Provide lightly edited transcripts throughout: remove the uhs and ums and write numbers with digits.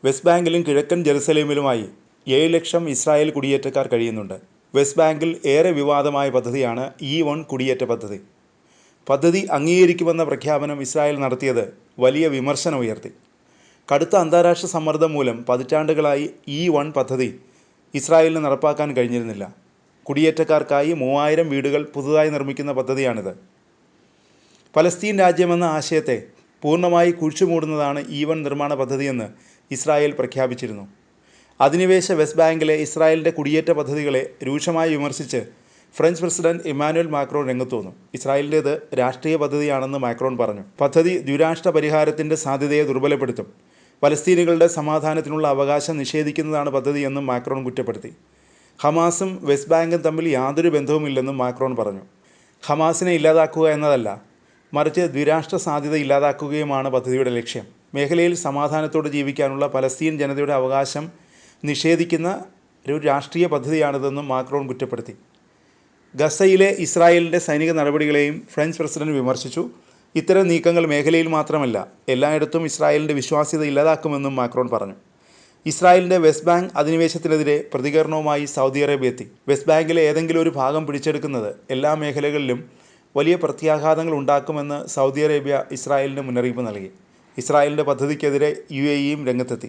West ബാങ്കിലും കിഴക്കൻ ജെറുസലേമിലുമായി 7 ലക്ഷം Israel കുടിയേറ്റക്കാർ കഴിയുന്നുണ്ട്. West ബാങ്കിൽ ഏറെ വിവാദമായ പദ്ധതിയാണ് E1 കുടിയേറ്റ പദ്ധതി. പദ്ധതി അംഗീകരിക്കുമെന്ന പ്രഖ്യാപനം ഇസ്രായേൽ നടത്തിയത് വലിയ വിമർശനം ഉയർത്തി. കടുത്ത അന്താരാഷ്ട്ര സമ്മർദ്ദം മൂലം പതിറ്റാണ്ടുകളായി E1 പദ്ധതി ഇസ്രായേലിന് നടപ്പാക്കാൻ കഴിഞ്ഞിരുന്നില്ല. കുടിയേറ്റക്കാർക്കായി 3000 വീടുകൾ പുതുതായി നിർമ്മിക്കുന്ന പദ്ധതിയാണിത്. പലസ്തീൻ രാജ്യമെന്ന ആശയത്തെ പൂർണ്ണമായി കുഴിച്ചുമൂടുന്നതാണ് E1 നിർമ്മാണ പദ്ധതിയെന്ന് ഇസ്രായേൽ പ്രഖ്യാപിച്ചിരുന്നു. അധിനിവേശ വെസ്റ്റ് ബാങ്കിലെ ഇസ്രായേലിൻ്റെ കുടിയേറ്റ പദ്ധതികളെ രൂക്ഷമായി വിമർശിച്ച് ഫ്രഞ്ച് പ്രസിഡന്റ് ഇമ്മാനുവൽ മാക്രോൺ രംഗത്ത് വന്നു. ഇസ്രായേലിൻ്റേത് രാഷ്ട്രീയ പദ്ധതിയാണെന്ന് മാക്രോൺ പറഞ്ഞു. പദ്ധതി ദ്വിരാഷ്ട്ര പരിഹാരത്തിൻ്റെ സാധ്യതയെ ദുർബലപ്പെടുത്തും. പലസ്തീനികളുടെ സമാധാനത്തിനുള്ള അവകാശം നിഷേധിക്കുന്നതാണ് പദ്ധതിയെന്നും മാക്രോൺ കുറ്റപ്പെടുത്തി. ഹമാസും വെസ്റ്റ് ബാങ്കും തമ്മിൽ യാതൊരു ബന്ധവുമില്ലെന്നും മാക്രോൺ പറഞ്ഞു. ഹമാസിനെ ഇല്ലാതാക്കുക എന്നതല്ല, മറിച്ച് ദ്വിരാഷ്ട്ര സാധ്യത ഇല്ലാതാക്കുകയുമാണ് പദ്ധതിയുടെ ലക്ഷ്യം. മേഖലയിൽ സമാധാനത്തോടെ ജീവിക്കാനുള്ള പലസ്തീൻ ജനതയുടെ അവകാശം നിഷേധിക്കുന്ന ഒരു രാഷ്ട്രീയ പദ്ധതിയാണിതെന്നും മാക്രോൺ കുറ്റപ്പെടുത്തി. ഗസയിലെ ഇസ്രായേലിൻ്റെ സൈനിക നടപടികളെയും ഫ്രഞ്ച് പ്രസിഡന്റ് വിമർശിച്ചു. ഇത്തരം നീക്കങ്ങൾ മേഖലയിൽ മാത്രമല്ല, എല്ലായിടത്തും ഇസ്രായേലിൻ്റെ വിശ്വാസ്യത ഇല്ലാതാക്കുമെന്നും മാക്രോൺ പറഞ്ഞു. ഇസ്രായേലിൻ്റെ വെസ്റ്റ് ബാങ്ക് അധിനിവേശത്തിനെതിരെ പ്രതികരണവുമായി സൗദി അറേബ്യ എത്തി. വെസ്റ്റ് ബാങ്കിലെ ഏതെങ്കിലും ഒരു ഭാഗം പിടിച്ചെടുക്കുന്നത് എല്ലാ മേഖലകളിലും വലിയ പ്രത്യാഘാതങ്ങൾ ഉണ്ടാക്കുമെന്ന് സൗദി അറേബ്യ ഇസ്രായേലിന് മുന്നറിയിപ്പ് നൽകി. ഇസ്രായേലിൻ്റെ പദ്ധതിക്കെതിരെ UAEയും രംഗത്തെത്തി.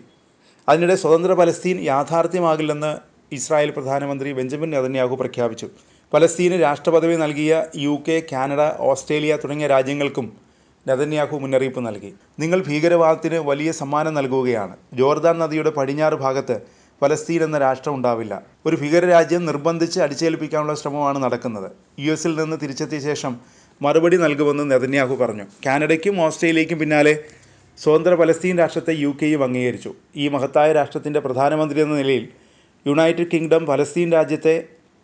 അതിനിടെ സ്വതന്ത്ര പലസ്തീൻ യാഥാർത്ഥ്യമാകില്ലെന്ന് ഇസ്രായേൽ പ്രധാനമന്ത്രി ബെഞ്ചമിൻ നെതന്യാഹു പ്രഖ്യാപിച്ചു. പലസ്തീന് രാഷ്ട്രപദവി നൽകിയ UK, കാനഡ, ഓസ്ട്രേലിയ തുടങ്ങിയ രാജ്യങ്ങൾക്കും നെതന്യാഹു മുന്നറിയിപ്പ് നൽകി. നിങ്ങൾ ഭീകരവാദത്തിന് വലിയ സമ്മാനം നൽകുകയാണ്. ജോർദാൻ നദിയുടെ പടിഞ്ഞാറ് ഭാഗത്ത് പലസ്തീൻ എന്ന രാഷ്ട്രം ഉണ്ടാവില്ല. ഒരു ഭീകരരാജ്യം നിർബന്ധിച്ച് അടിച്ചേൽപ്പിക്കാനുള്ള ശ്രമമാണ് നടക്കുന്നത്. US നിന്ന് തിരിച്ചെത്തിയ ശേഷം മറുപടി നൽകുമെന്ന് നെതന്യാഹു പറഞ്ഞു. കാനഡയ്ക്കും ഓസ്ട്രേലിയയ്ക്കും പിന്നാലെ സ്വതന്ത്ര പലസ്തീൻ രാഷ്ട്രത്തെ UKയും അംഗീകരിച്ചു. ഈ മഹത്തായ രാഷ്ട്രത്തിൻ്റെ പ്രധാനമന്ത്രി എന്ന നിലയിൽ യുണൈറ്റഡ് കിങ്ഡം പലസ്തീൻ രാജ്യത്തെ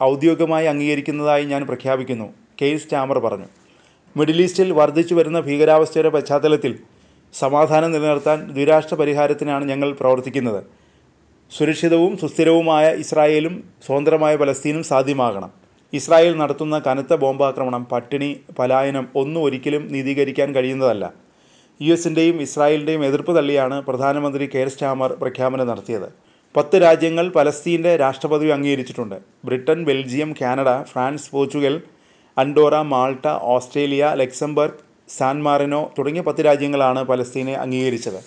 ഔദ്യോഗികമായി അംഗീകരിക്കുന്നതായി ഞാൻ പ്രഖ്യാപിക്കുന്നു, കെയ്ർ സ്റ്റാമർ പറഞ്ഞു. മിഡിൽ ഈസ്റ്റിൽ വർദ്ധിച്ചു വരുന്ന ഭീകരാവസ്ഥയുടെ പശ്ചാത്തലത്തിൽ സമാധാനം നിലനിർത്താൻ ദ്വിരാഷ്ട്ര പരിഹാരത്തിനാണ് ഞങ്ങൾ പ്രവർത്തിക്കുന്നത്. സുരക്ഷിതവും സുസ്ഥിരവുമായ ഇസ്രായേലും സ്വതന്ത്രമായ പലസ്തീനും സാധ്യമാകണം. ഇസ്രായേൽ നടത്തുന്ന കനത്ത ബോംബാക്രമണം, പട്ടിണി, പലായനം ഒന്നും ഒരിക്കലും നീതീകരിക്കാൻ കഴിയുന്നതല്ല. US-ൻ്റെയും ഇസ്രായേലിൻ്റെയും എതിർപ്പ് തള്ളിയാണ് പ്രധാനമന്ത്രി കെയ്ർ സ്റ്റാമർ പ്രഖ്യാപനം നടത്തിയത്. 10 രാജ്യങ്ങൾ പലസ്തീൻ്റെ രാഷ്ട്രപദവി അംഗീകരിച്ചിട്ടുണ്ട്. Britain, Belgium, Canada, France, Portugal, Andorra, Malta, Australia, Luxembourg, San Marino തുടങ്ങിയ 10 രാജ്യങ്ങളാണ് പലസ്തീനെ അംഗീകരിച്ചത്.